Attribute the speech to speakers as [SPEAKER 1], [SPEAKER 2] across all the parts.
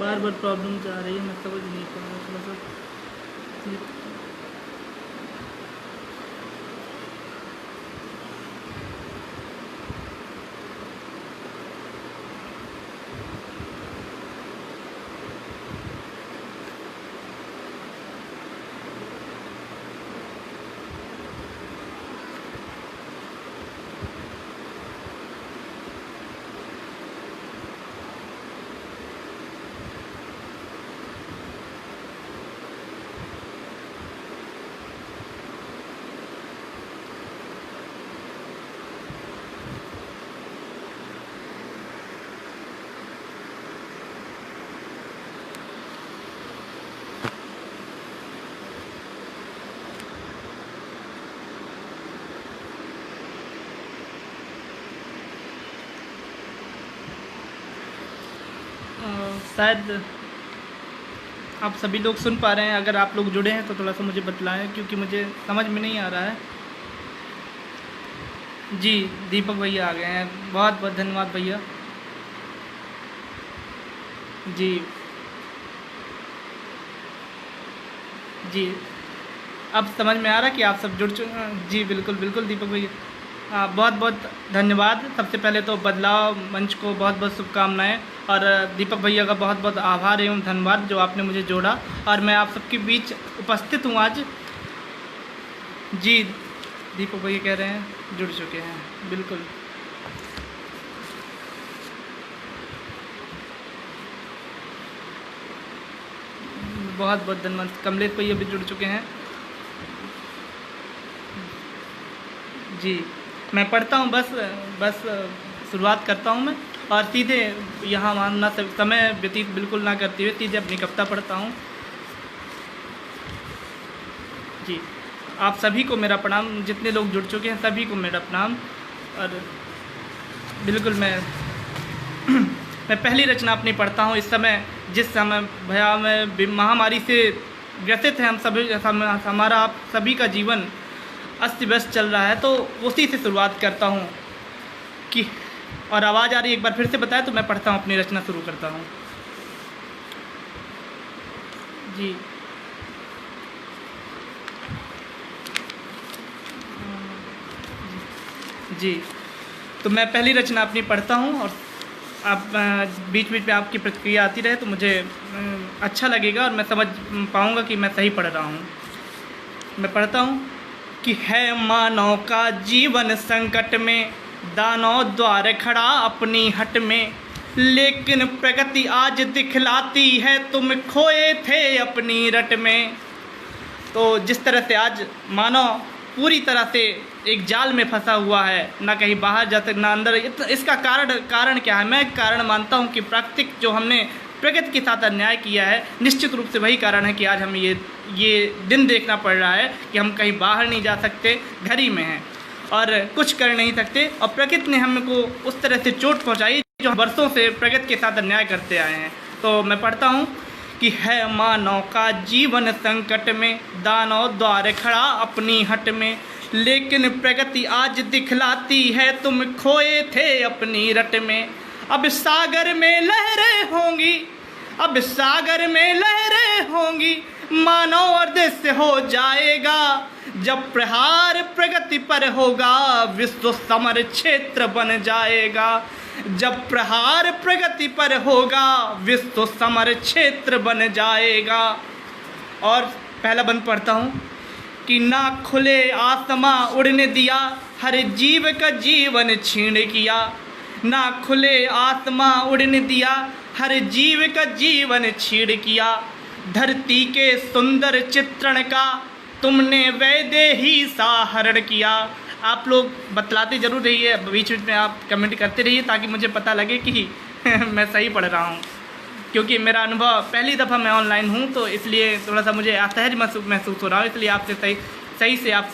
[SPEAKER 1] बार बार problem आ रही है, मैं समझ नहीं पा रहा थोड़ा सा। शायद आप सभी लोग सुन पा रहे हैं। अगर आप लोग जुड़े हैं तो थोड़ा सा मुझे बतलाएं, क्योंकि मुझे समझ में नहीं आ रहा है। जी, दीपक भैया आ गए हैं, बहुत बहुत धन्यवाद भैया। जी जी, अब समझ में आ रहा है कि आप सब जुड़ चुके हैं। जी बिल्कुल बिल्कुल दीपक भैया, बहुत बहुत धन्यवाद। सबसे पहले तो बदलाव मंच को बहुत बहुत शुभकामनाएं, और दीपक भैया का बहुत बहुत आभार एवं धन्यवाद जो आपने मुझे जोड़ा और मैं आप सबके बीच उपस्थित हूँ आज। जी, दीपक भैया कह रहे हैं जुड़ चुके हैं, बिल्कुल। बहुत बहुत धन्यवाद। कमलेश भैया भी जुड़ चुके हैं। जी, मैं पढ़ता हूँ, बस शुरुआत करता हूँ मैं, और सीधे यहाँ वहाँ ना समय व्यतीत बिल्कुल ना करते हुए सीधे अपनी कविता पढ़ता हूँ। जी, आप सभी को मेरा प्रणाम, जितने लोग जुड़ चुके हैं सभी को मेरा प्रणाम। और बिल्कुल मैं पहली रचना अपनी पढ़ता हूँ। इस समय जिस समय भया में महामारी से ग्रसित है हम सभी, हमारा आप सभी का जीवन अस्त व्यस्त चल रहा है, तो उसी से शुरुआत करता हूँ कि, और आवाज़ आ रही है एक बार फिर से बताएं तो मैं पढ़ता हूँ, अपनी रचना शुरू करता हूँ। जी, जी, तो मैं पहली रचना अपनी पढ़ता हूँ, और आप बीच बीच में आपकी प्रतिक्रिया आती रहे तो मुझे अच्छा लगेगा और मैं समझ पाऊँगा कि मैं सही पढ़ रहा हूँ। मैं पढ़ता हूँ कि है मानव का जीवन संकट में, दानव द्वार खड़ा अपनी हट में, लेकिन प्रगति आज दिखलाती है तुम खोए थे अपनी रट में। तो जिस तरह से आज मानव पूरी तरह से एक जाल में फंसा हुआ है, ना कहीं बाहर जा सकता ना अंदर, इसका कारण क्या है? मैं कारण मानता हूँ कि प्राकृतिक जो हमने प्रगति के साथ अन्याय किया है, निश्चित रूप से वही कारण है कि आज हमें ये दिन देखना पड़ रहा है कि हम कहीं बाहर नहीं जा सकते, घर ही में हैं और कुछ कर नहीं सकते। और प्रकृति ने हमको उस तरह से चोट पहुँचाई जो वर्षों से प्रगति के साथ अन्याय करते आए हैं। तो मैं पढ़ता हूँ कि है मानव का जीवन संकट में, दानव द्वार खड़ा अपनी हट में, लेकिन प्रगति आज दिखलाती है तुम खोए थे अपनी रट में। अब सागर में लहरें होंगी, अब सागर में लहरें होंगी, मानव अदृश्य हो जाएगा जब प्रहार प्रगति पर होगा, विश्व समर क्षेत्र बन जाएगा। जब प्रहार प्रगति पर होगा, विश्व समर क्षेत्र बन जाएगा। और पहला बंद पढ़ता हूँ कि ना खुले आसमां उड़ने दिया, हर जीव का जीवन छीन किया। ना खुले आसमां उड़ने दिया, हर जीव का जीवन छीन किया। धरती के सुंदर चित्रण का तुमने वैदेही सा हरण किया। आप लोग बतलाते ज़रूर रहिए, बीच बीच में आप कमेंट करते रहिए ताकि मुझे पता लगे कि मैं सही पढ़ रहा हूँ, क्योंकि मेरा अनुभव पहली दफ़ा मैं ऑनलाइन हूँ तो इसलिए थोड़ा सा मुझे असहज महसूस हो रहा है। इसलिए आपसे सही से आप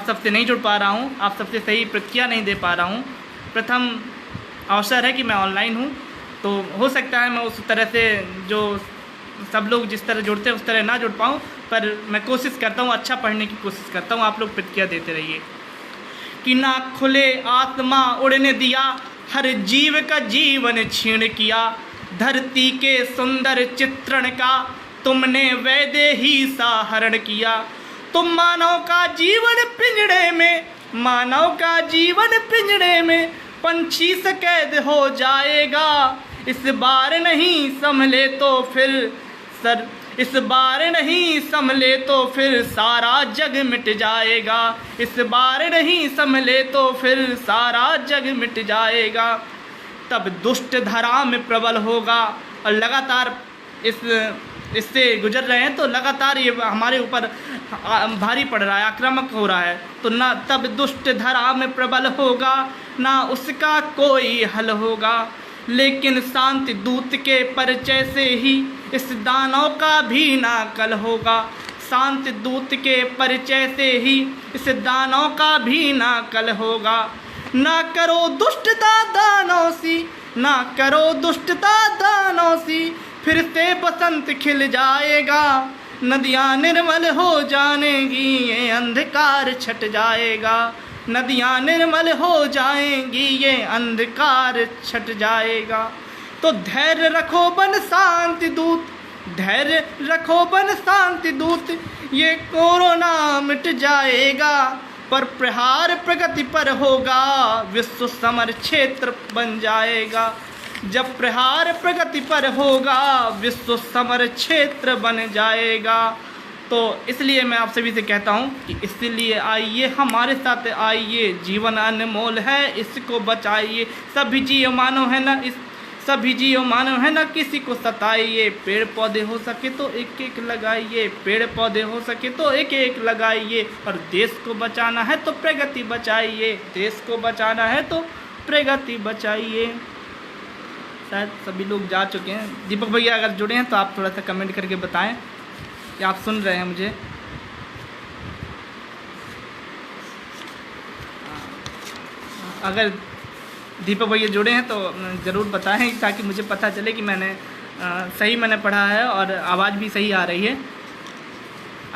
[SPEAKER 1] सबसे नहीं जुड़ पा रहा हूँ, आप सबसे सही प्रतिक्रिया नहीं दे पा रहा हूँ। प्रथम अवसर है कि मैं ऑनलाइन हूँ, तो हो सकता है मैं उस तरह से जो सब लोग जिस तरह जुड़ते हैं उस तरह ना जुड़ पाऊँ, पर मैं कोशिश करता हूँ, अच्छा पढ़ने की कोशिश करता हूँ। आप लोग प्रतिक्रिया देते रहिए। कि ना खुले आत्मा उड़ने दिया, हर जीव का जीवन छीन किया। धरती के सुंदर चित्रण का तुमने वैदेही सा हरण किया। तुम मानव का जीवन पिंजड़े में, मानव का जीवन पिंजड़े में पंछी से कैद हो जाएगा। इस बार नहीं संभले तो फिर इस बार नहीं संभले तो फिर सारा जग मिट जाएगा। इस बार नहीं संभले तो फिर सारा जग मिट जाएगा। तब दुष्ट धरा में प्रबल होगा। और लगातार इससे गुजर रहे हैं तो लगातार ये हमारे ऊपर भारी पड़ रहा है, आक्रामक हो रहा है। तो ना तब दुष्ट धरा में प्रबल होगा, ना उसका कोई हल होगा। लेकिन शांति दूत के परिचय से ही इस दानव का भी ना कल होगा। शांति दूत के परिचय से ही इस दानव का भी ना कल होगा। ना करो दुष्टता दानव सी, ना करो दुष्टता दानव सी, फिर से बसंत खिल जाएगा। नदियाँ निर्मल हो जाएंगी, ये अंधकार छट जाएगा। नदियाँ निर्मल हो जाएंगी, ये अंधकार छट जाएगा। तो धैर्य रखो बन शांति दूत, धैर्य रखो बन शांति दूत, ये कोरोना मिट जाएगा। पर प्रहार प्रगति पर होगा, विश्व समर क्षेत्र बन जाएगा। जब प्रहार प्रगति पर होगा, विश्व समर क्षेत्र बन जाएगा। तो इसलिए मैं आप सभी से कहता हूँ कि इसलिए आइए, हमारे साथ आइए। जीवन अनमोल है, इसको बचाइए। सभी जीव मानव है ना, सभी जीव मानव है ना, किसी को सताइए। पेड़ पौधे हो सके तो एक एक लगाइए, पेड़ पौधे हो सके तो एक एक लगाइए। और देश को बचाना है तो प्रगति बचाइए, देश को बचाना है तो प्रगति बचाइए। शायद सभी लोग जा चुके हैं। दीपक भैया अगर जुड़े हैं तो आप थोड़ा सा कमेंट करके बताएं कि आप सुन रहे हैं मुझे। अगर दीपक भैया जुड़े हैं तो ज़रूर बताएं ताकि मुझे पता चले कि मैंने सही मैंने पढ़ा है और आवाज़ भी सही आ रही है।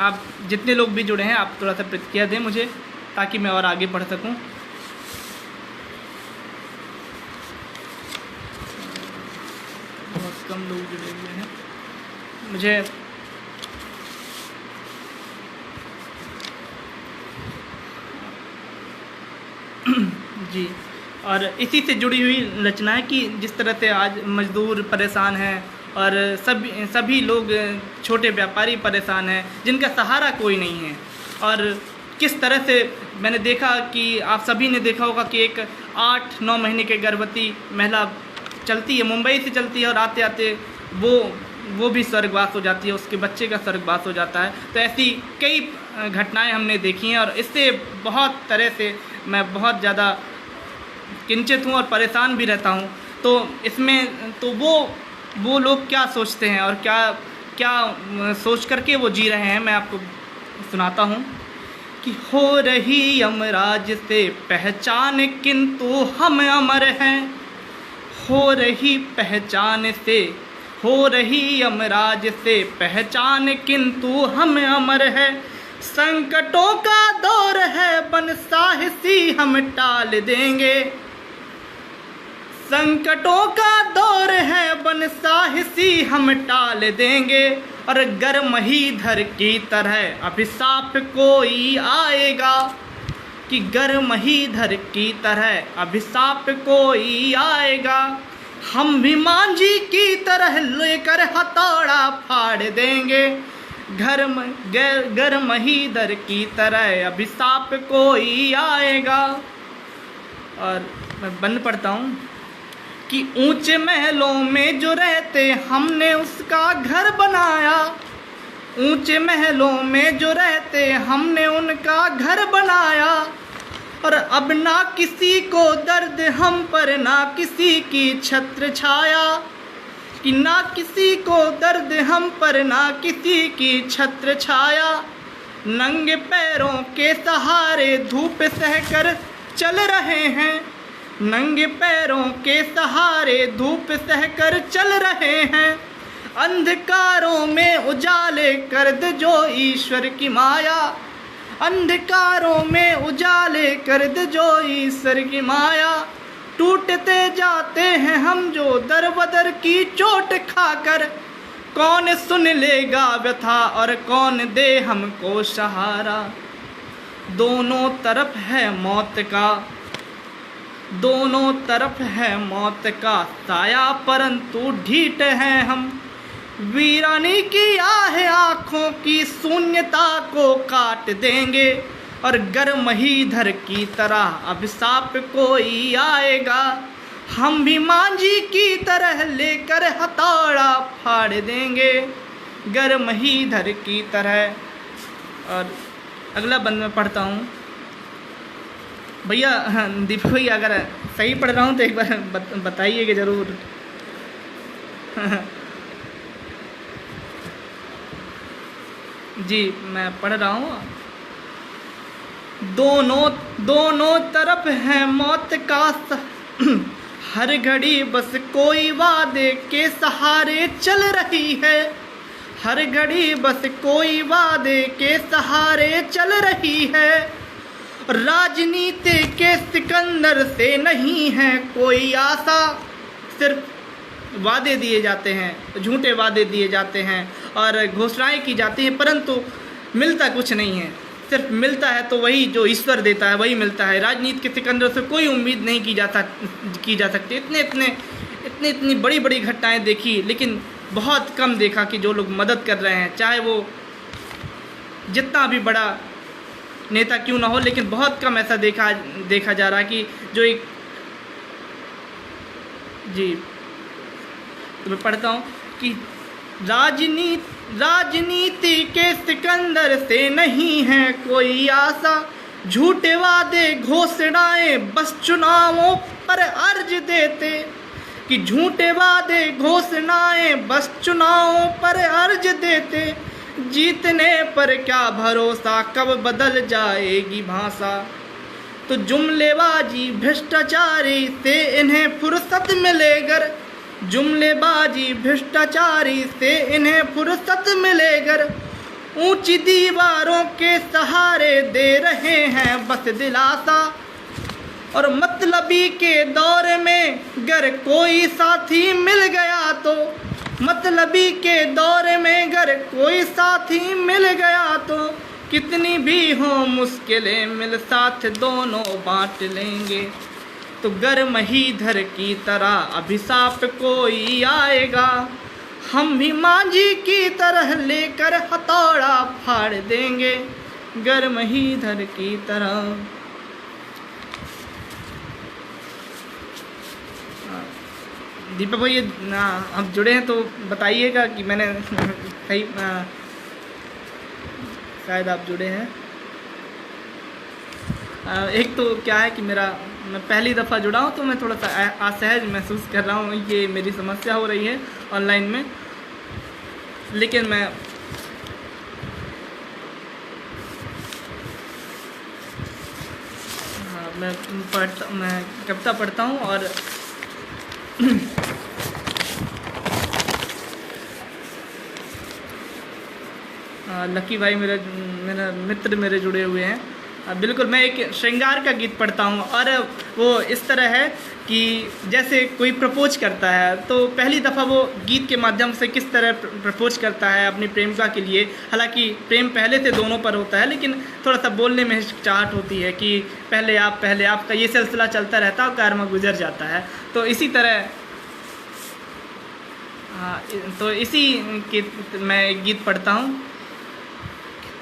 [SPEAKER 1] आप जितने लोग भी जुड़े हैं आप थोड़ा सा प्रतिक्रिया दें मुझे ताकि मैं और आगे पढ़ सकूं। बहुत कम लोग जुड़े हुए हैं मुझे। जी, और इसी से जुड़ी हुई रचना है कि जिस तरह से आज मज़दूर परेशान हैं और सभी लोग छोटे व्यापारी परेशान हैं जिनका सहारा कोई नहीं है। और किस तरह से मैंने देखा कि आप सभी ने देखा होगा कि एक 8-9 महीने के गर्भवती महिला चलती है, मुंबई से चलती है और आते आते वो भी स्वर्गवास हो जाती है, उसके बच्चे का स्वर्गवास हो जाता है। तो ऐसी कई घटनाएं हमने देखी हैं और इससे बहुत तरह से मैं बहुत ज़्यादा किंचित हूँ और परेशान भी रहता हूँ। तो इसमें तो वो लोग क्या सोचते हैं और क्या सोच करके वो जी रहे हैं, मैं आपको सुनाता हूँ कि हो रही यमराज से पहचान किंतु हम अमर हैं। हो रही पहचान से, हो रही यमराज से पहचान किंतु हम अमर है। संकटों का दौर है बन साहसी हम टाल देंगे। संकटों का दौर है बन साहसी हम टाल देंगे। और गर्म ही धर की तरह अभिशाप कोई आएगा, कि गर्म ही धर की तरह अभिशाप कोई आएगा। हम भी मांझी की तरह लेकर हथौड़ा फाड़ देंगे। गर्म ही दर की तरह अभिशाप कोई आएगा। और मैं बंद पढ़ता हूँ कि ऊंचे महलों में जो रहते हमने उसका घर बनाया। ऊंचे महलों में जो रहते हमने उनका घर बनाया। और अब ना किसी को दर्द हम पर, ना किसी की छत्र छाया। कि ना किसी को दर्द हम पर, ना किसी की छत्र छाया। नंगे पैरों के सहारे धूप सहकर चल रहे हैं। नंगे पैरों के सहारे धूप सहकर चल रहे हैं। अंधकारों में उजाले कर दे जो ईश्वर की माया। अंधकारों में उजाले कर दे जो ईश्वर की माया। टूटते जाते हैं हम जो दर बदर की चोट खाकर। कौन सुन लेगा व्यथा और कौन दे हमको सहारा। दोनों तरफ है मौत का, दोनों तरफ है मौत का साया, परंतु ढीठ हैं हम। वीरानी की आह आँखों की शून्यता को काट देंगे, और गर्म ही धर की तरह अभिशाप कोई आएगा। हम भी मांझी की तरह लेकर हथौड़ा फाड़ देंगे, गर्म ही धर की तरह। और अगला बंद में पढ़ता हूँ भैया। दीपक भैया अगर सही पढ़ रहा हूँ तो एक बार बताइएगा ज़रूर। जी मैं पढ़ रहा हूँ। दोनों तरफ है मौत का हर घड़ी बस कोई वादे के सहारे चल रही है। हर घड़ी बस कोई वादे के सहारे चल रही है। राजनीति के सिकंदर से नहीं है कोई आशा। सिर्फ वादे दिए जाते हैं, झूठे वादे दिए जाते हैं और घोषणाएं की जाती हैं, परंतु मिलता कुछ नहीं है। सिर्फ मिलता है तो वही जो ईश्वर देता है वही मिलता है। राजनीति के सिकंदर से कोई उम्मीद नहीं की जा सकती। इतनी बड़ी बड़ी घटनाएं देखी, लेकिन बहुत कम देखा कि जो लोग मदद कर रहे हैं, चाहे वो जितना भी बड़ा नेता क्यों ना हो, लेकिन बहुत कम ऐसा देखा जा रहा है कि जो एक जी तो मैं पढ़ता हूँ कि राजनीति के सिकंदर से नहीं है कोई आशा। झूठे वादे घोषणाएं बस चुनावों पर अर्ज देते, कि झूठे वादे घोषणाएं बस चुनावों पर अर्ज देते। जीतने पर क्या भरोसा, कब बदल जाएगी भाषा। तो जुमलेबाजी भ्रष्टाचारी से इन्हें फुर्सत मिलेगर। जुमलेबाजी भ्रष्टाचारी से इन्हें फुर्सत मिलेगर। ऊंची दीवारों के सहारे दे रहे हैं बस दिलासा। और मतलबी के दौर में गर कोई साथी मिल गया तो, मतलबी के दौर में गर कोई साथी मिल गया तो, कितनी भी हो मुश्किलें मिल साथ दोनों बांट लेंगे। तो गर्म ही धर की तरह अभिशाप कोई आएगा। हम भी मांझी की तरह लेकर हथौड़ा फाड़ देंगे, गर्म ही धर की तरह। दीपक भाई आप जुड़े हैं तो बताइएगा कि मैंने सही, शायद आप जुड़े हैं। एक तो क्या है कि मैं पहली दफ़ा जुड़ा हूँ तो मैं थोड़ा सा असहज महसूस कर रहा हूँ। ये मेरी समस्या हो रही है ऑनलाइन में, लेकिन मैं कविता पढ़ता हूँ। और लकी भाई मेरा मित्र मेरे जुड़े हुए हैं। बिल्कुल, मैं एक श्रृंगार का गीत पढ़ता हूँ और वो इस तरह है कि जैसे कोई प्रपोज करता है तो पहली दफ़ा वो गीत के माध्यम से किस तरह प्रपोज करता है अपनी प्रेमिका के लिए। हालांकि प्रेम पहले से दोनों पर होता है, लेकिन थोड़ा सा बोलने में हिचकिचाहट होती है कि पहले आप का ये सिलसिला चलता रहता है और कार में गुजर जाता है। तो इसी तरह तो इसी के मैं एक गीत पढ़ता हूँ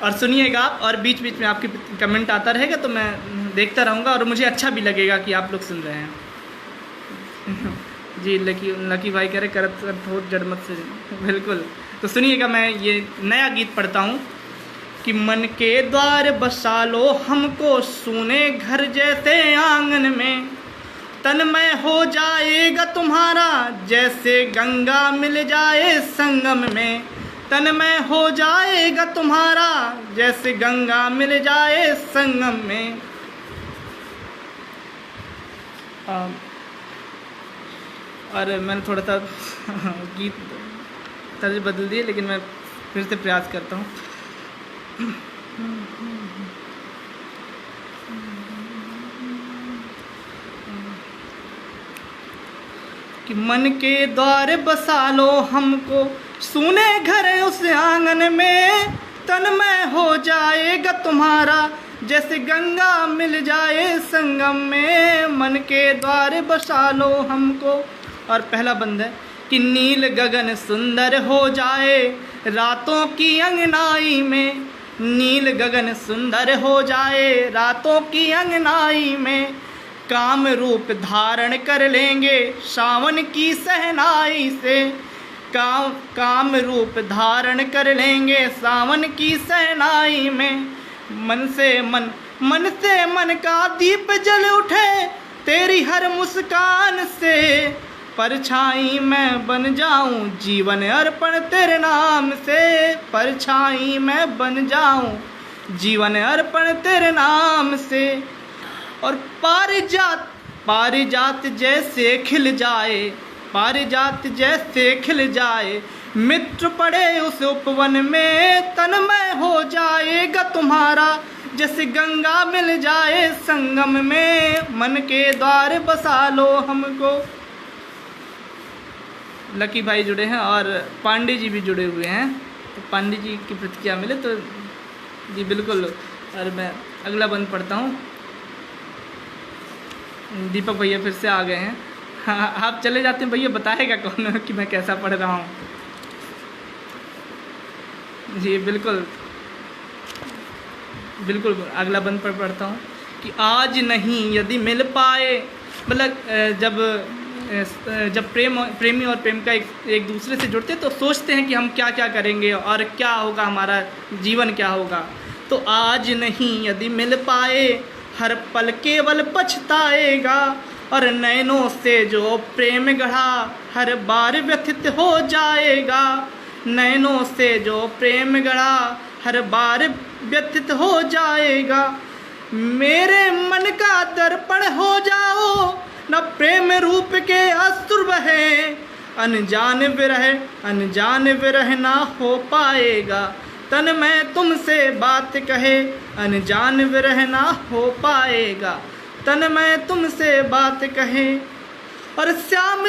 [SPEAKER 1] और सुनिएगा आप, और बीच बीच में आपके कमेंट आता रहेगा तो मैं देखता रहूँगा और मुझे अच्छा भी लगेगा कि आप लोग सुन रहे हैं। जी लकी भाई कह रहे करत बहुत जड़मत से, बिल्कुल। तो सुनिएगा, मैं ये नया गीत पढ़ता हूँ कि मन के द्वार बसा लो हमको सूने घर जैसे आंगन में, तन्मय हो जाएगा तुम्हारा जैसे गंगा मिल जाए संगम में। तन्मय हो जाएगा तुम्हारा जैसे गंगा मिल जाए संगम में। और मैंने थोड़ा सा गीत तर्ज बदल दिए, लेकिन मैं फिर से प्रयास करता हूँ। कि मन के द्वार बसा लो हमको, सुने घर उस आंगन में, तन्मय हो जाएगा तुम्हारा जैसे गंगा मिल जाए संगम में। मन के द्वार बसा लो हमको। और पहला बंद है कि नील गगन सुंदर हो जाए रातों की अंगनाई में, नील गगन सुंदर हो जाए रातों की अंगनाई में, काम रूप धारण कर लेंगे सावन की सहनाई से, काम रूप धारण कर लेंगे सावन की सहनाई में। मन से मन का दीप जल उठे तेरी हर मुस्कान से, परछाई मैं बन जाऊं जीवन अर्पण तेरे नाम से, परछाई मैं बन जाऊं जीवन अर्पण तेरे नाम से। और पारिजात जैसे खिल जाए, पारिजात जैसे खिल जाए, मित्र पड़े उस उपवन में, तन्मय हो जाएगा तुम्हारा जैसे गंगा मिल जाए संगम में। मन के द्वार बसा लो हमको। लकी भाई जुड़े हैं और पांडे जी भी जुड़े हुए हैं, तो पांडे जी की प्रतिक्रिया मिले तो जी बिल्कुल। और मैं अगला बंद पढ़ता हूँ। दीपक भैया फिर से आ गए हैं। हाँ, आप चले जाते हैं भैया, बताएगा कौन कि मैं कैसा पढ़ रहा हूँ। जी बिल्कुल बिल्कुल, अगला बंद पढ़ता हूँ कि आज नहीं यदि मिल पाए, मतलब जब प्रेमी और प्रेमिका एक दूसरे से जुड़ते तो सोचते हैं कि हम क्या क्या करेंगे और क्या होगा, हमारा जीवन क्या होगा। तो आज नहीं यदि मिल पाए हर पल केवल पछताएगा, और नैनों से जो प्रेम गढ़ा हर बार व्यथित हो जाएगा, नैनों से जो प्रेम गढ़ा हर बार व्यथित हो जाएगा। मेरे मन का दर्पण हो जाओ न प्रेम रूप के अश्रु बहे, अनजान विरह ना हो पाएगा, तन मैं तुमसे बात कहे अनजान विरह ना हो पाएगा, तन मैं तुमसे बात कहे। और श्याम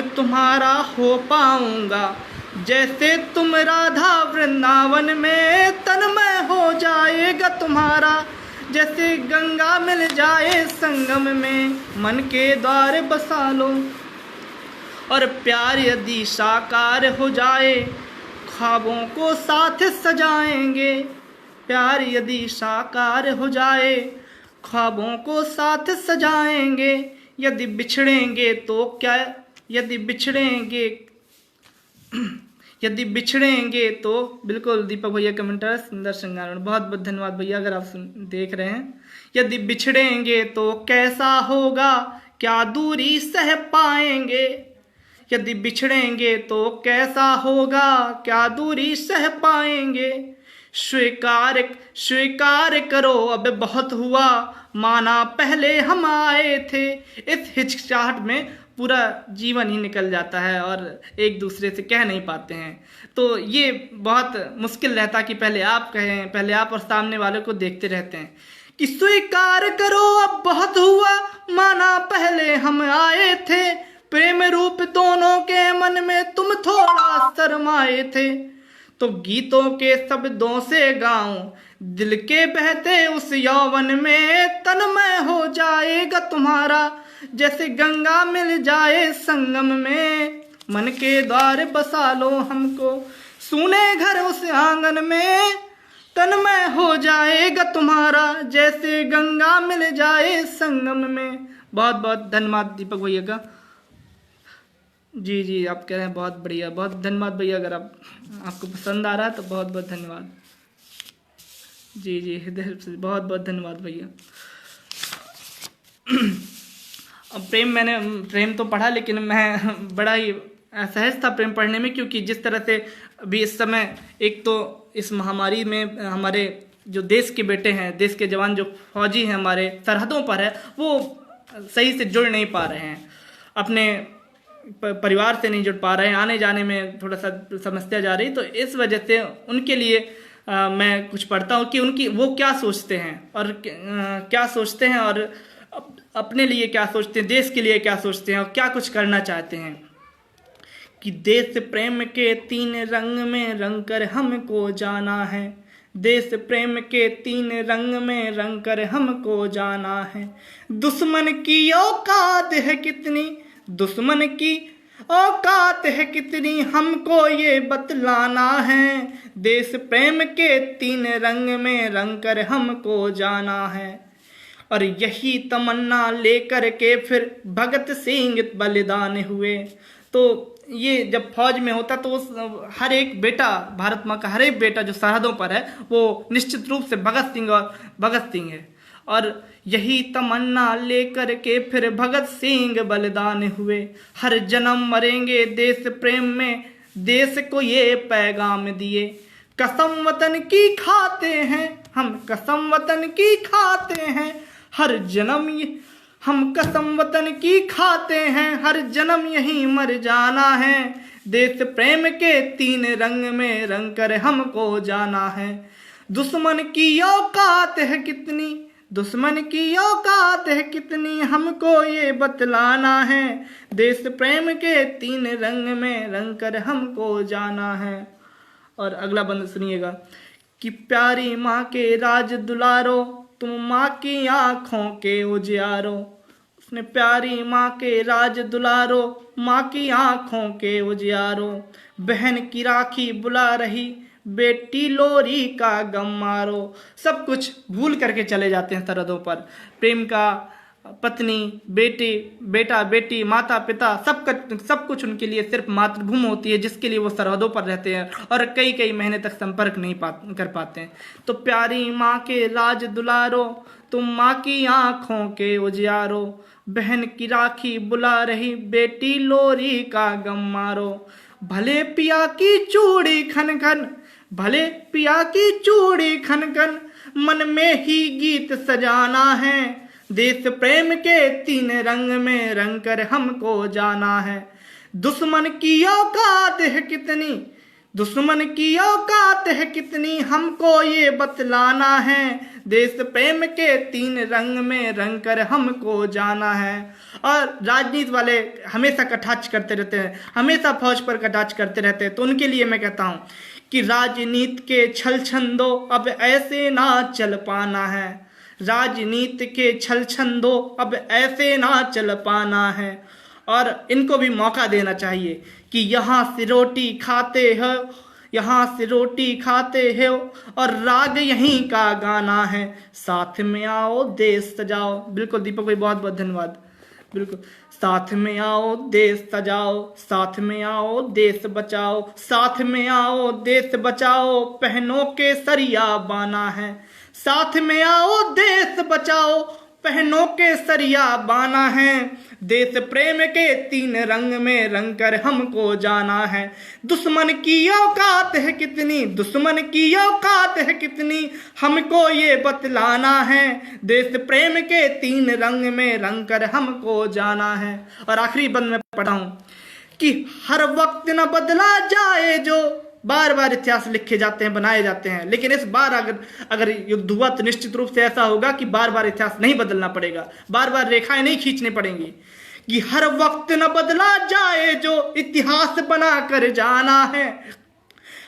[SPEAKER 1] तुम्हारा हो पाऊंगा जैसे तुम राधा वृंदावन में, तन मैं हो जाएगा तुम्हारा जैसे गंगा मिल जाए संगम में। मन के द्वार बसा लो। और प्यार यदि साकार हो जाए ख्वाबों को साथ सजाएंगे, प्यार यदि साकार हो जाए ख्वाबों को साथ सजाएंगे। यदि बिछड़ेंगे तो क्या, यदि बिछड़ेंगे तो बिल्कुल। दीपक भैया कमेंटर सुंदर श्रृंगार, बहुत बहुत धन्यवाद भैया अगर आप देख रहे हैं। यदि बिछड़ेंगे तो कैसा होगा, क्या दूरी सह पाएंगे, यदि बिछड़ेंगे तो कैसा होगा, क्या दूरी सह पाएंगे। स्वीकार करो अब बहुत हुआ, माना पहले हम आए थे। इस हिचकिचाहट में पूरा जीवन ही निकल जाता है और एक दूसरे से कह नहीं पाते हैं। तो ये बहुत मुश्किल रहता कि पहले आप कहें, पहले आप और सामने वाले को देखते रहते हैं कि स्वीकार करो अब बहुत हुआ, माना पहले हम आए थे। प्रेम रूप दोनों के मन में तुम थोड़ा शर्माए थे। तो गीतों के शब्दों से गाऊं दिल के बहते उस यौवन में, तन्मय हो जाएगा तुम्हारा जैसे गंगा मिल जाए संगम में। मन के द्वार बसा लो हमको, सुने घर उस आंगन में, तन्मय हो जाएगा तुम्हारा जैसे गंगा मिल जाए संगम में। बहुत बहुत धन्यवाद दीपक भैया का। जी आप कह रहे हैं बहुत बढ़िया, बहुत धन्यवाद भैया। अगर आपको पसंद आ रहा है तो बहुत बहुत धन्यवाद। जी हृदय से बहुत बहुत धन्यवाद भैया। अब प्रेम तो पढ़ा, लेकिन मैं बड़ा ही असहज था प्रेम पढ़ने में, क्योंकि जिस तरह से अभी इस समय एक तो इस महामारी में हमारे जो देश के बेटे हैं, देश के जवान जो फौजी हैं हमारे सरहदों पर है, वो सही से जुड़ नहीं पा रहे हैं, अपने परिवार से नहीं जुड़ पा रहे हैं, आने जाने में थोड़ा सा समस्या जा रही। तो इस वजह से उनके लिए मैं कुछ पढ़ता हूँ कि वो क्या सोचते हैं और क्या सोचते हैं और अपने लिए क्या सोचते हैं, देश के लिए क्या सोचते हैं और क्या कुछ करना चाहते हैं। कि देश प्रेम के 3 रंग में रंग कर हमको जाना है, देश प्रेम के 3 रंग में रंग कर हमको जाना है। दुश्मन की औकात है कितनी, दुश्मन की औकात है कितनी, हमको ये बतलाना है। देश प्रेम के 3 रंग में रंग कर हमको जाना है। और यही तमन्ना लेकर के फिर भगत सिंह बलिदान हुए। तो ये जब फौज में होता तो उस हर एक बेटा, भारत माँ का हर एक बेटा जो सरहदों पर है वो निश्चित रूप से भगत सिंह है। और यही तमन्ना लेकर के फिर भगत सिंह बलिदान हुए। हर जन्म मरेंगे देश प्रेम में, देश को ये पैगाम दिए। कसम वतन की खाते हैं हम, कसम वतन की खाते हैं, हर जन्म हम कसम वतन की खाते हैं, हर जन्म यहीं मर जाना है। देश प्रेम के 3 रंग में रंग कर हमको जाना है। दुश्मन की औकात है कितनी, दुश्मन की औकात है कितनी, हमको ये बतलाना है। देश प्रेम के 3 रंग में रंग कर हमको जाना है। और अगला बंद सुनिएगा कि प्यारी माँ के राज दुलारो, तुम माँ की आँखों के उजियारो। उसने प्यारी माँ के राज दुलारो, माँ की आँखों के उजियारो। बहन की राखी बुला रही, बेटी लोरी का गम मारो। सब कुछ भूल करके चले जाते हैं सरहदों पर। प्रेम का, पत्नी, बेटी, बेटा, बेटी, माता पिता, सब कुछ उनके लिए सिर्फ मातृभूमि होती है जिसके लिए वो सरहदों पर रहते हैं और कई कई महीने तक संपर्क नहीं कर पाते हैं। तो प्यारी माँ के राज दुलारो, तुम माँ की आँखों के उजियारो। बहन की राखी बुला रही, बेटी लोरी का गम मारो। भले पिया की चूड़ी खन खन, भले पिया की चूड़ी खन खन, मन में ही गीत सजाना है। देश प्रेम के 3 रंग में रंग कर हमको जाना है। दुश्मन की औकात है कितनी, दुश्मन की औकात है कितनी, हमको ये बतलाना है। देश प्रेम के 3 रंग में रंग कर हमको जाना है। और राजनीति वाले हमेशा कटाक्ष करते रहते हैं, हमेशा फौज पर कटाक्ष करते रहते हैं। तो उनके लिए मैं कहता हूँ कि राजनीति के छल छंदो अब ऐसे ना चल पाना है। राजनीति के छल छंदो अब ऐसे ना चल पाना है। और इनको भी मौका देना चाहिए कि यहाँ से रोटी खाते हो, यहाँ से रोटी खाते हो और राग यहीं का गाना है। साथ में आओ देश सजाओ। बिल्कुल दीपक भाई, बहुत बहुत धन्यवाद। बिल्कुल, साथ में आओ देश सजाओ, साथ में आओ देश बचाओ, साथ में आओ देश बचाओ, पहनों के सरिया बाना है। साथ में आओ देश बचाओ, पहनों के सरिया बाना है। देश प्रेम के 3 रंग में रंग कर हमको जाना है। दुश्मन की औकात है कितनी, दुश्मन की औकात है कितनी, हमको ये बतलाना है। देश प्रेम के 3 रंग में रंग कर हमको जाना है। और आखिरी बंद में पढ़ा हूँ कि हर वक्त न बदला जाए जो, बार बार इतिहास लिखे जाते हैं, बनाए जाते हैं, लेकिन इस बार अगर युद्ध हुआ तो निश्चित रूप से ऐसा होगा कि बार बार इतिहास नहीं बदलना पड़ेगा, बार बार रेखाएं नहीं खींचनी पड़ेंगी। कि हर वक्त न बदला जाए जो, इतिहास बना कर जाना है।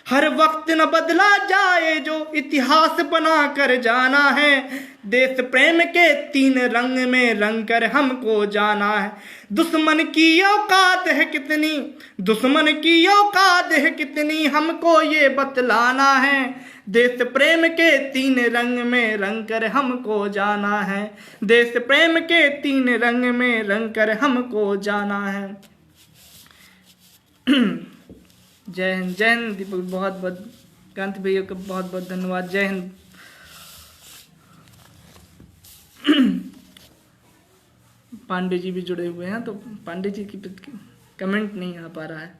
[SPEAKER 1] हर वक्त न बदला जाए जो, इतिहास बना कर जाना है। देश प्रेम के 3 रंग में रंग कर हमको जाना है। दुश्मन की औकात है कितनी, दुश्मन की औकात है कितनी, हमको ये बतलाना है। देश प्रेम के 3 रंग में रंग कर हमको जाना है। देश प्रेम के 3 रंग में रंग कर हमको जाना है। जय हिंद, जय हिंद दीपक, बहुत बहुत कांति भैया का बहुत बहुत धन्यवाद। जय हिंद। पांडे जी भी जुड़े हुए हैं, तो पांडे जी की कमेंट नहीं आ पा रहा है।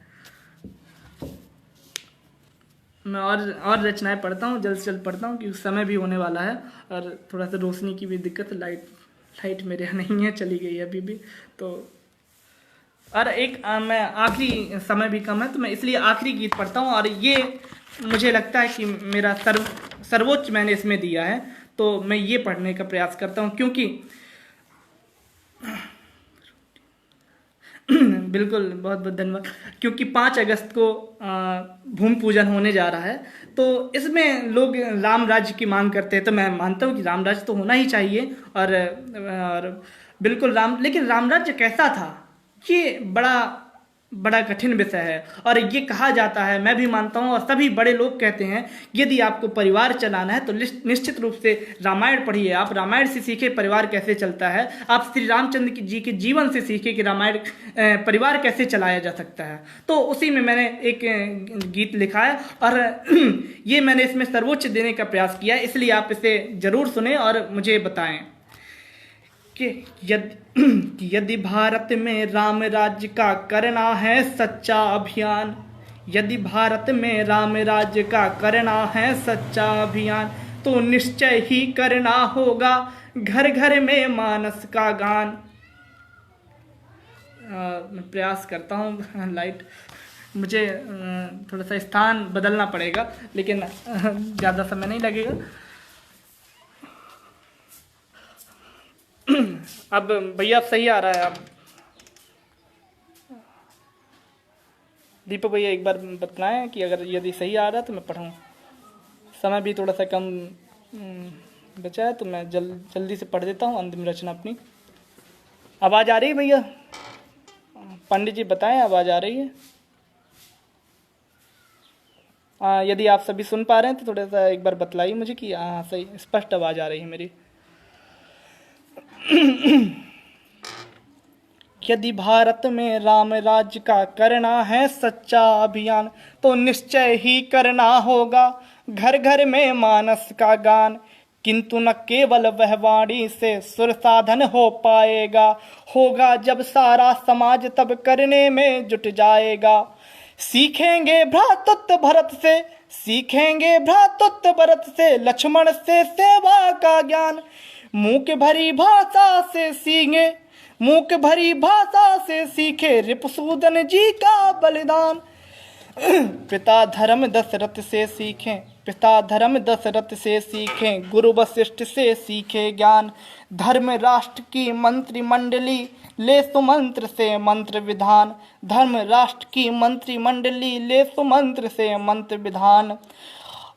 [SPEAKER 1] मैं और रचनाएं पढ़ता हूँ, जल्द से जल्द पढ़ता हूँ क्योंकि समय भी होने वाला है और थोड़ा सा रोशनी की भी दिक्कत, लाइट मेरे यहाँ नहीं है, चली गई है अभी भी। तो और एक मैं आखिरी, समय भी कम है तो मैं इसलिए आखिरी गीत पढ़ता हूँ और ये मुझे लगता है कि मेरा सर्वोच्च मैंने इसमें दिया है, तो मैं ये पढ़ने का प्रयास करता हूँ क्योंकि बिल्कुल, बहुत बहुत धन्यवाद। क्योंकि 5 अगस्त को भूमि पूजन होने जा रहा है, तो इसमें लोग राम राज्य की मांग करते हैं, तो मैं मानता हूँ कि राम राज्य तो होना ही चाहिए। और बिल्कुल लेकिन राम राज्य कैसा था, ये बड़ा बड़ा कठिन विषय है। और ये कहा जाता है, मैं भी मानता हूँ और सभी बड़े लोग कहते हैं, यदि आपको परिवार चलाना है तो निश्चित रूप से रामायण पढ़िए। आप रामायण से सीखे परिवार कैसे चलता है, आप श्री रामचंद्र जी के जीवन से सीखे कि रामायण परिवार कैसे चलाया जा सकता है। तो उसी में मैंने एक गीत लिखा है और ये मैंने इसमें सर्वोच्च देने का प्रयास किया है, इसलिए आप इसे ज़रूर सुने और मुझे बताएं कि यदि भारत में राम राज्य का करना है सच्चा अभियान, यदि भारत में राम राज्य का करना है सच्चा अभियान, तो निश्चय ही करना होगा घर घर में मानस का गान। मैं प्रयास करता हूँ, लाइट मुझे थोड़ा सा स्थान बदलना पड़ेगा, लेकिन ज़्यादा समय नहीं लगेगा। अब भैया अब सही आ रहा है। अब दीपक भैया एक बार बताएं कि अगर यदि सही आ रहा है तो मैं पढ़ूँ। समय भी थोड़ा सा कम बचा है, तो मैं जल्दी से पढ़ देता हूँ अंतिम रचना अपनी। आवाज़ आ रही है भैया? पंडित जी बताएं, आवाज़ आ रही है? यदि आप सभी सुन पा रहे हैं तो थोड़ा सा एक बार बतलाइए मुझे कि हाँ सही स्पष्ट आवाज़ आ रही है मेरी। यदि भारत में राम राज्य का करना है सच्चा अभियान, तो निश्चय ही करना होगा घर घर में मानस का गान। किंतु न केवल वह वाणी से सुर साधन हो पाएगा, होगा जब सारा समाज तब करने में जुट जाएगा। सीखेंगे भ्रातृत्व भरत से, सीखेंगे भ्रातृत्व भरत से, लक्ष्मण से सेवा का ज्ञान। मूक भरी भाषा से सीखे, मूक भरी भाषा से सीखे रिपुसूदन जी का बलिदान। पिता धर्म दशरथ से सीखें, पिता धर्म दशरथ से सीखें, गुरु वशिष्ठ से सीखे ज्ञान। धर्म राष्ट्र की मंत्रिमंडली ले सुमंत्र से मंत्र विधान, धर्म राष्ट्र की मंत्रिमंडली ले सुमंत्र से मंत्र विधान।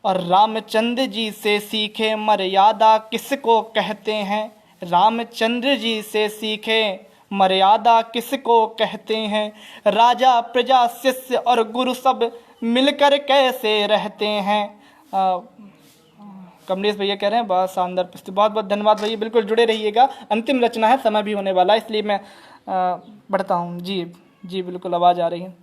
[SPEAKER 1] और रामचंद्र जी से सीखे मर्यादा किसको कहते हैं, रामचंद्र जी से सीखे मर्यादा किसको कहते हैं। राजा प्रजा शिष्य और गुरु सब मिलकर कैसे रहते हैं। कमलेश भैया कह रहे हैं बहुत शानदार प्रस्तुति, बहुत बहुत धन्यवाद भैया। बिल्कुल जुड़े रहिएगा, अंतिम रचना है, समय भी होने वाला है, इसलिए मैं बढ़ता हूँ। जी जी बिल्कुल आवाज़ आ रही है।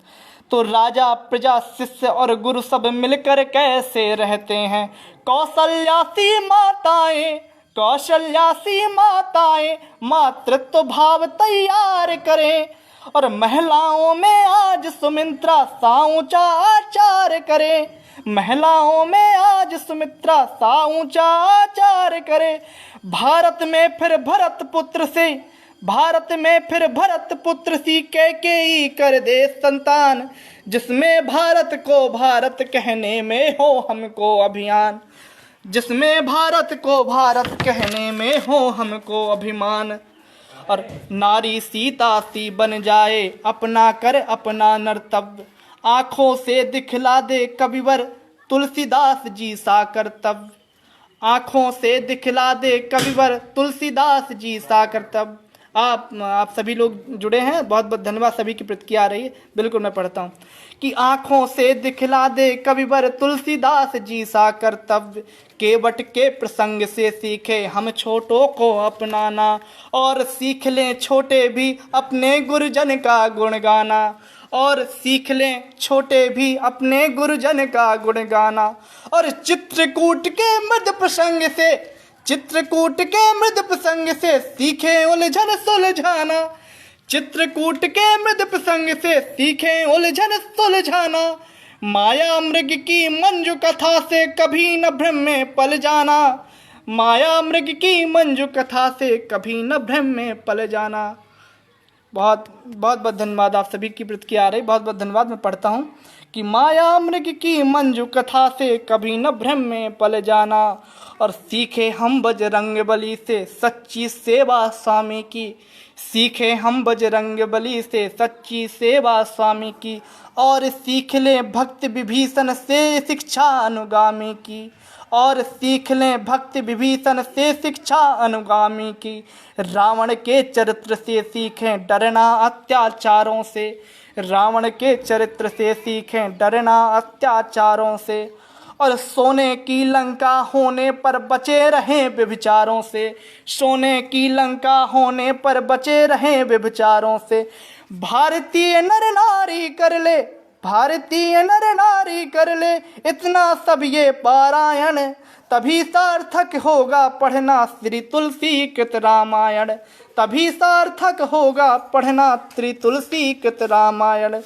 [SPEAKER 1] तो राजा प्रजा शिष्य और गुरु सब मिलकर कैसे रहते हैं। कौशल्यासी माताएं, कौशल्यासी माताएं मातृत्व भाव तैयार करें, और महिलाओं में आज सुमित्रा सा ऊंचा आचार करे, महिलाओं में आज सुमित्रा सा ऊंचा आचार करे। भारत में फिर भरत पुत्र से, भारत में फिर भरत पुत्र सी कैकेयी कर दे संतान, जिसमें भारत को भारत कहने में हो हमको अभियान, जिसमें भारत को भारत कहने में हो हमको अभिमान। और नारी सीता सी बन जाए अपना कर अपना नर्तव्य, आँखों से दिखला दे कविवर तुलसीदास जी सा कर्तव्य, आँखों से दिखला दे कविवर तुलसीदास जी सा कर्तव्य। आप सभी लोग जुड़े हैं, बहुत बहुत धन्यवाद, सभी की प्रतिक्रिया आ रही है। बिल्कुल मैं पढ़ता हूँ कि आँखों से दिखला दे कविवर तुलसीदास जी सा कर्तव्य, केवट के प्रसंग से सीखे हम छोटों को अपनाना, और सीख लें छोटे भी अपने गुरुजन का गुण गाना, और सीख लें छोटे भी अपने गुरुजन का गुण गाना। और चित्रकूट के मृद प्रसंग से, चित्रकूट के मृद प्रसंग से सीखे उलझन सुलझाना, चित्रकूट के मृद प्रसंग से सीखे उलझन सुलझाना। माया मृग की मंजू कथा से कभी न भ्रम में पल जाना, माया मृग की मंजू कथा से कभी न भ्रम में पल जाना। बहुत बहुत बहुत धन्यवाद, आप सभी की प्रतिक्रिया आ रही, बहुत बहुत धन्यवाद। मैं पढ़ता हूँ कि माया मृग की मंजू कथा से कभी न भ्रम में पल जाना, और सीखे हम बजरंग बली से सच्ची सेवा स्वामी की, सीखे हम बजरंग बली से सच्ची सेवा स्वामी की, और सीख लें भक्त विभीषण से शिक्षा अनुगामी की, और सीख लें भक्त विभीषण से शिक्षा अनुगामी की। रावण के चरित्र से सीखें डरना अत्याचारों से, रावण के चरित्र से सीखें डरना अत्याचारों से, और सोने की लंका होने पर बचे रहें व्यभिचारों से, सोने की लंका होने पर बचे रहें व्यभिचारों से। भारतीय नर नारी कर ले, भारतीय नर नारी कर ले इतना सब ये पारायण, तभी सार्थक होगा पढ़ना श्री तुलसी कृत रामायण, तभी सार्थक होगा पढ़ना श्री तुलसी कृत रामायण।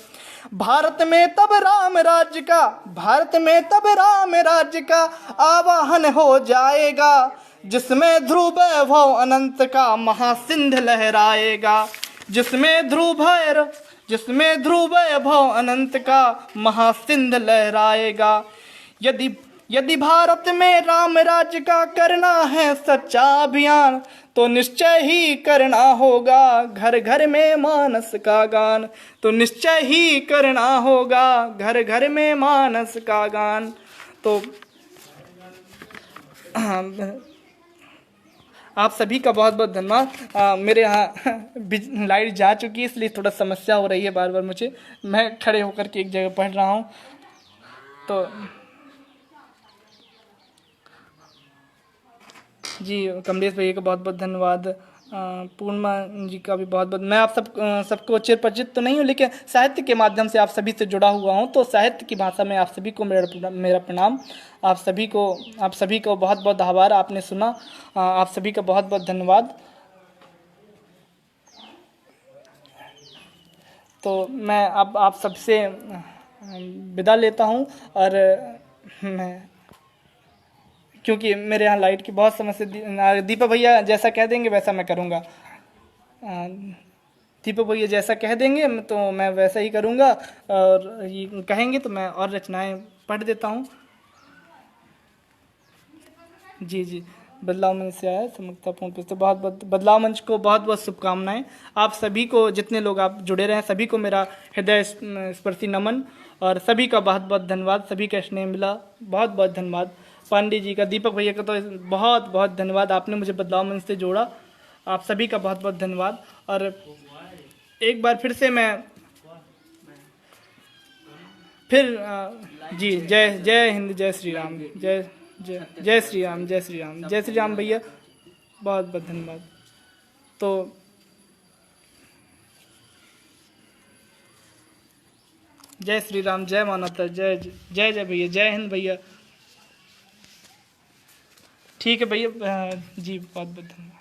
[SPEAKER 1] भारत में तब राम राज्य का, भारत में तब राम राज्य का आवाहन हो जाएगा, जिसमें ध्रुव वैभव अनंत का महासिंध लहराएगा, जिसमें ध्रुव वैभव अनंत का महासिंध लहराएगा। यदि भारत में राम राज्य का करना है सच्चा अभियान, तो निश्चय ही करना होगा घर घर में मानस का गान, तो निश्चय ही करना होगा घर घर में मानस का गान। तो आप सभी का बहुत बहुत धन्यवाद। मेरे यहाँ लाइट जा चुकी है, इसलिए थोड़ा समस्या हो रही है बार बार मुझे, मैं खड़े होकर के एक जगह पढ़ रहा हूँ। तो जी कमलेश भैया का बहुत बहुत धन्यवाद, पूर्णिमा जी का भी बहुत बहुत। मैं आप सबको चिरपरिचित तो नहीं हूँ, लेकिन साहित्य के माध्यम से आप सभी से जुड़ा हुआ हूँ, तो साहित्य की भाषा में आप सभी को मेरा प्रणाम। आप सभी को बहुत बहुत आभार, आपने सुना, आप सभी का बहुत बहुत धन्यवाद। तो मैं अब आप सबसे विदा लेता हूँ, और मैं क्योंकि मेरे यहाँ लाइट की बहुत समस्या, दीपक भैया जैसा कह देंगे वैसा मैं करूँगा, दीपक भैया जैसा कह देंगे तो मैं वैसा ही करूँगा, और ये कहेंगे तो मैं और रचनाएं पढ़ देता हूँ। जी बदलाव मंच से आया समर्थतापूर्ण पुस्तक, बहुत बहुत बदलाव मंच को बहुत बहुत शुभकामनाएं। आप सभी को, जितने लोग आप जुड़े रहे, सभी को मेरा हृदय स्पर्शी नमन, और सभी का बहुत बहुत धन्यवाद, सभी का स्नेह मिला, बहुत बहुत धन्यवाद। पांडे जी का, दीपक भैया का तो बहुत बहुत धन्यवाद, आपने मुझे बदलाव मंच से जोड़ा, आप सभी का बहुत बहुत धन्यवाद। और एक बार फिर से मैं जी जय हिंद, जय श्री राम, जय श्री राम, जय श्री राम, जय श्री राम भैया, बहुत बहुत धन्यवाद। तो जय श्री राम, जय मानवता, जय जय भैया, जय हिंद भैया। ठीक है भैया, जी बहुत बहुत धन्यवाद।